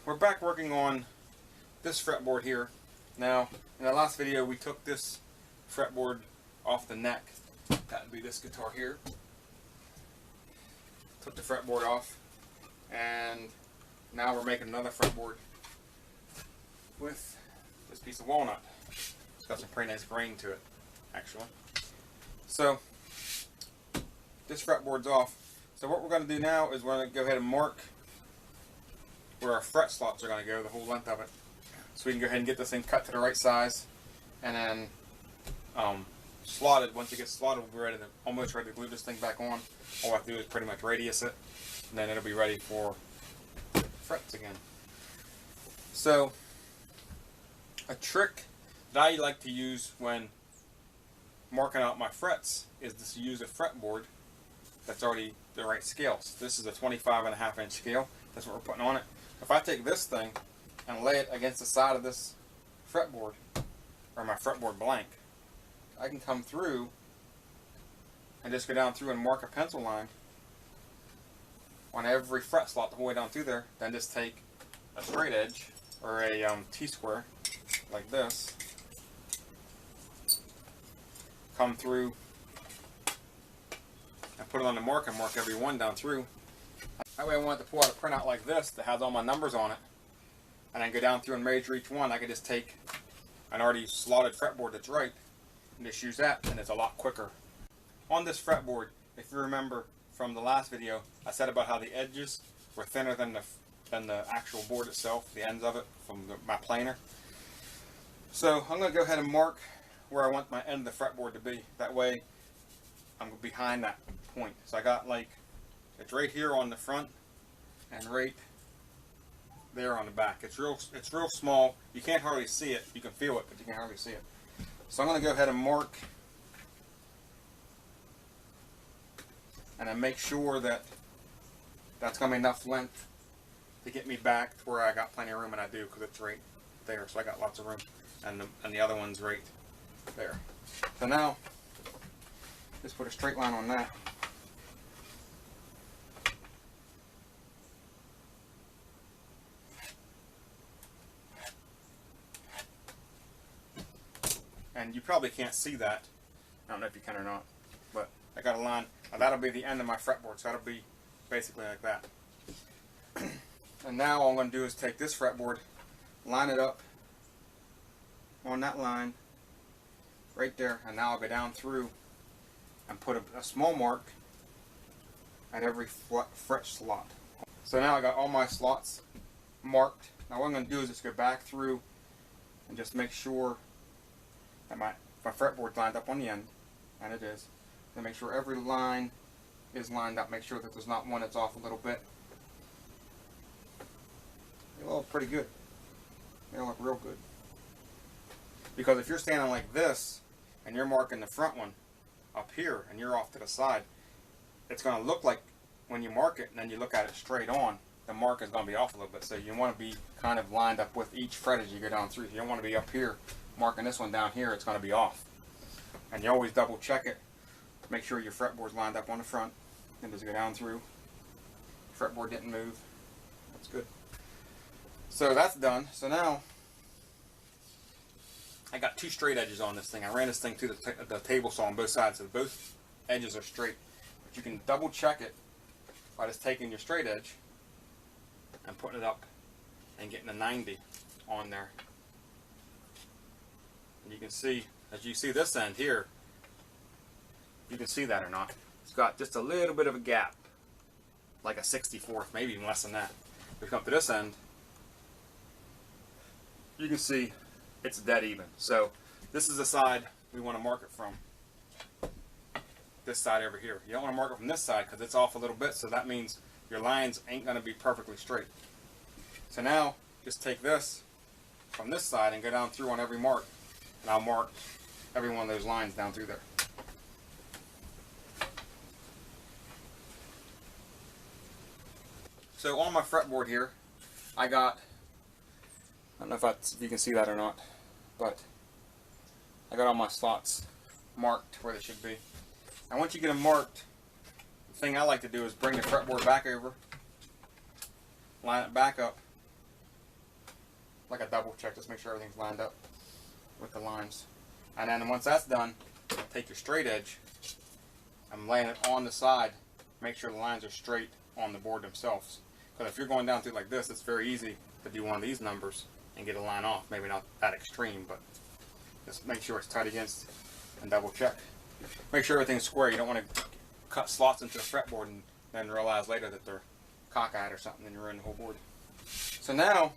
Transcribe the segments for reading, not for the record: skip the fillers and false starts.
we're back working on this fretboard here. Now, in the last video we took this fretboard off the neck. That would be this guitar here. Took the fretboard off, and now we're making another fretboard with this piece of walnut. It's got some pretty nice grain to it, actually. So, this fretboard's off. So what we're going to do now is we're going to go ahead and mark where our fret slots are going to go, the whole length of it. So we can go ahead and get this thing cut to the right size, and then slotted. Once it gets slotted, we'll be ready to, almost ready to glue this thing back on. All I have to do is pretty much radius it, and then it'll be ready for frets again. So, a trick that I like to use when marking out my frets is to use a fretboard that's already the right scales. This is a 25.5-inch scale. That's what we're putting on it. If I take this thing and lay it against the side of this fretboard, or my fretboard blank, I can come through and just go down through and mark a pencil line on every fret slot the whole way down through there. Then just take a straight edge or a T-square like this, come through and put it on the mark and mark every one down through. That way I want to pull out a printout like this that has all my numbers on it, and then go down through and measure each one. I could just take an already slotted fretboard that's right and just use that, and it's a lot quicker. On this fretboard, if you remember from the last video, I said about how the edges were thinner than the actual board itself, the ends of it from my planer. So I'm going to go ahead and mark where I want my end of the fretboard to be. That way I'm behind that point. So I got like, it's right here on the front and right there on the back. It's real small. You can't hardly see it. You can feel it, but you can't hardly see it. So I'm going to go ahead and mark, and then make sure that that's going to be enough length to get me back to where I got plenty of room, and I do, because it's right there. So I got lots of room, and the other one's right there. So now, just put a straight line on that. And you probably can't see that. I don't know if you can or not, but I got a line. Now that'll be the end of my fretboard, so that'll be basically like that. And now all I'm going to do is take this fretboard, line it up on that line right there, and now I'll go down through and put a small mark at every fret slot. So now I got all my slots marked. Now what I'm going to do is just go back through and just make sure that my fretboard's lined up on the end, and it is. And make sure every line is lined up. Make sure that there's not one that's off a little bit. They all look pretty good. They all look real good. Because if you're standing like this and you're marking the front one up here and you're off to the side, it's going to look like when you mark it and then you look at it straight on, the mark is going to be off a little bit. So you want to be kind of lined up with each fret as you go down through. You don't want to be up here marking this one down here. It's going to be off. And you always double check it. Make sure your fretboard's lined up on the front. And just go down through. Fretboard didn't move. That's good. So that's done. So now I got two straight edges on this thing. I ran this thing through the table saw on both sides, so both edges are straight. But you can double check it by just taking your straight edge and putting it up and getting a 90 on there. And you can see, as you see this end here, you can see that or not, it's got just a little bit of a gap, like a 64th, maybe even less than that. If you come up to this end, you can see it's dead even. So this is the side we want to mark it from. This side over here. You don't want to mark it from this side because it's off a little bit, so that means your lines ain't going to be perfectly straight. So now just take this from this side and go down through on every mark, and I'll mark every one of those lines down through there. So on my fretboard here, I got, I don't know if you can see that or not, but I got all my slots marked where they should be. And once you get them marked, the thing I like to do is bring the fretboard back over, line it back up, like a double check, just make sure everything's lined up with the lines. And then once that's done, take your straight edge and laying it on the side, make sure the lines are straight on the board themselves. Because if you're going down through like this, it's very easy to do one of these numbers and get a line off. Maybe not that extreme, but just make sure it's tight against and double check. Make sure everything's square. You don't want to cut slots into the fretboard and then realize later that they're cockeyed or something and you ruin the whole board. So now,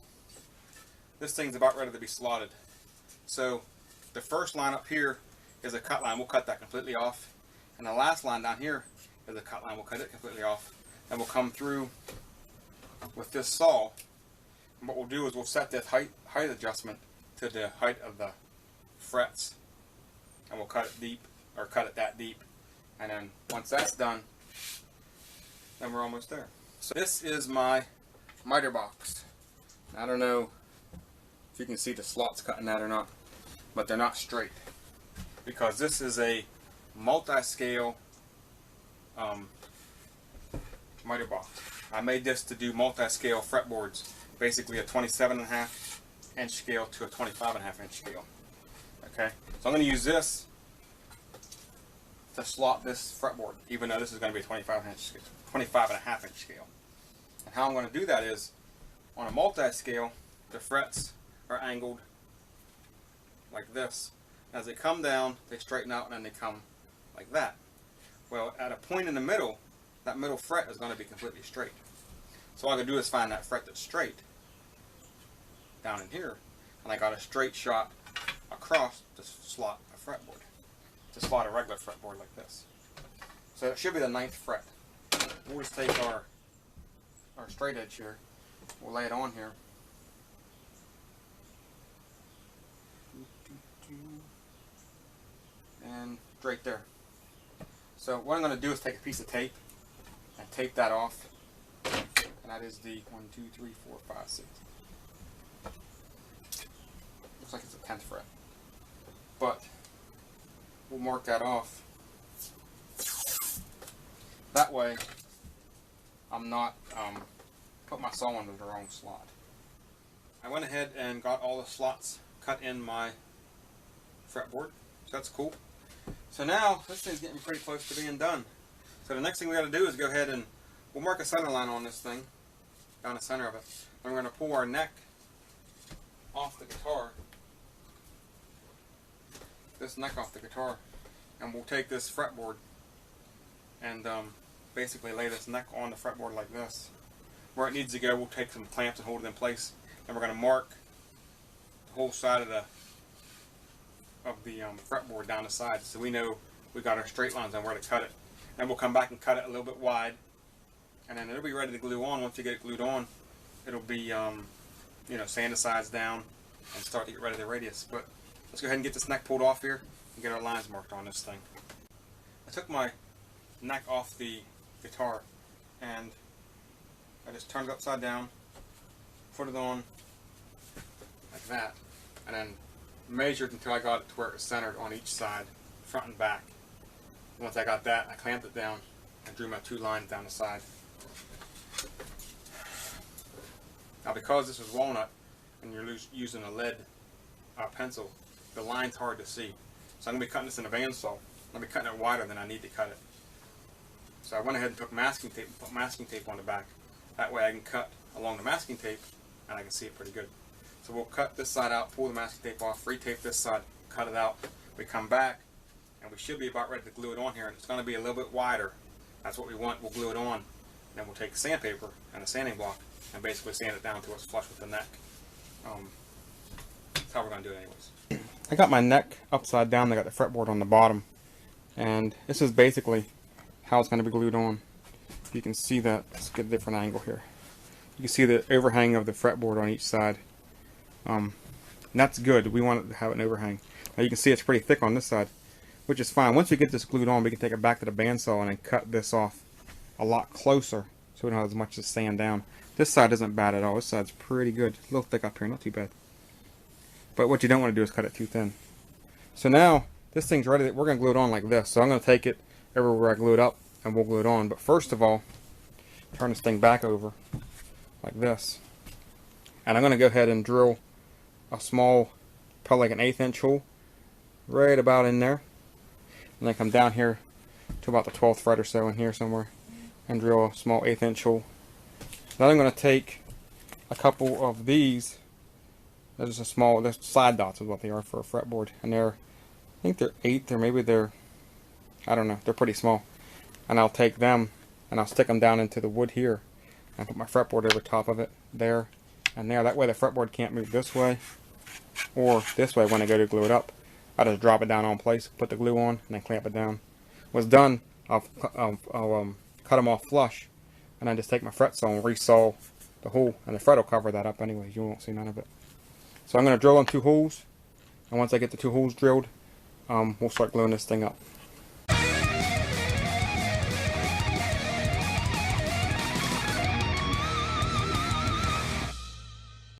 this thing's about ready to be slotted. So the first line up here is a cut line. We'll cut that completely off. And the last line down here is a cut line. We'll cut it completely off. And we'll come through with this saw. And what we'll do is we'll set this height adjustment to the height of the frets. And we'll cut it deep, or cut it that deep. And then once that's done, then we're almost there. So this is my miter box. I don't know if you can see the slots cut in that or not, but they're not straight because this is a multi-scale miter box. I made this to do multi-scale fretboards, basically a 27.5 inch scale to a 25.5 inch scale. Okay, so I'm going to use this to slot this fretboard, even though this is going to be a 25.5 inch scale. And how I'm going to do that is, on a multi-scale, the frets are angled like this. As they come down, they straighten out and then they come like that. Well, at a point in the middle, that middle fret is going to be completely straight. So all I can do is find that fret that's straight down in here, and I got a straight shot across to slot a fretboard, to slot a regular fretboard like this. So it should be the 9th fret. We'll just take our straight edge here, we'll lay it on here, and right there. So what I'm going to do is take a piece of tape and tape that off, and that is the 1, 2, 3, 4, 5, 6. Looks like it's a 10th fret, but we'll mark that off. That way I'm not put my saw into the wrong slot. I went ahead and got all the slots cut in my fretboard, so that's cool. So now this thing's getting pretty close to being done. So the next thing we got to do is go ahead and we'll mark a center line on this thing, down the center of it. And we're going to pull our neck off the guitar, this neck off the guitar, and we'll take this fretboard and basically lay this neck on the fretboard like this. Where it needs to go, we'll take some clamps and hold it in place, and we're going to mark the whole side of the fretboard down the side, so we know we got our straight lines on where to cut it. And we'll come back and cut it a little bit wide, and then it'll be ready to glue on. Once you get it glued on, it'll be you know, sand the sides down and start to get ready to radius. But let's go ahead and get this neck pulled off here and get our lines marked on this thing. I took my neck off the guitar and I just turned it upside down, put it on like that, and then measured until I got it to where it was centered on each side, front and back. Once I got that, I clamped it down and drew my 2 lines down the side. Now because this is walnut and you're using a lead pencil, the line's hard to see. So I'm going to be cutting this in a bandsaw. I'm going to be cutting it wider than I need to cut it. So I went ahead and took masking tape and put masking tape on the back. That way I can cut along the masking tape and I can see it pretty good. So we'll cut this side out, pull the masking tape off, re-tape this side, cut it out. We come back and we should be about ready to glue it on here, and it's going to be a little bit wider. That's what we want. We'll glue it on. Then we'll take sandpaper and a sanding block and basically sand it down until it's flush with the neck. That's how we're going to do it anyways. I got my neck upside down. I got the fretboard on the bottom, and this is basically how it's going to be glued on. You can see that. Let's get a different angle here. You can see the overhang of the fretboard on each side. And that's good. We want it to have an overhang. Now you can see it's pretty thick on this side, which is fine. Once we get this glued on, we can take it back to the bandsaw and then cut this off a lot closer so we don't have as much to sand down. This side isn't bad at all. This side's pretty good. A little thick up here, not too bad. But what you don't want to do is cut it too thin. So now this thing's ready. We're going to glue it on like this. So I'm going to take it everywhere I glue it up and we'll glue it on. But first of all, turn this thing back over like this. And I'm going to go ahead and drill a small, probably like an 1/8 inch hole, right about in there, and then come down here to about the 12th thread or so in here somewhere, and drill a small 1/8 inch hole. Then I'm going to take a couple of these. They're just a small, they're slide dots is what they are for a fretboard, and they're, I think they're 1/8, or maybe they're, I don't know, they're pretty small. And I'll take them and I'll stick them down into the wood here and put my fretboard over top of it, there and there. That way the fretboard can't move this way or this way when I go to glue it up. I just drop it down on place, put the glue on, and then clamp it down. When it's done, I'll cut them off flush, and then just take my fret saw and resaw the hole, and the fret will cover that up anyway. You won't see none of it. So I'm going to drill in 2 holes, and once I get the 2 holes drilled, we'll start gluing this thing up.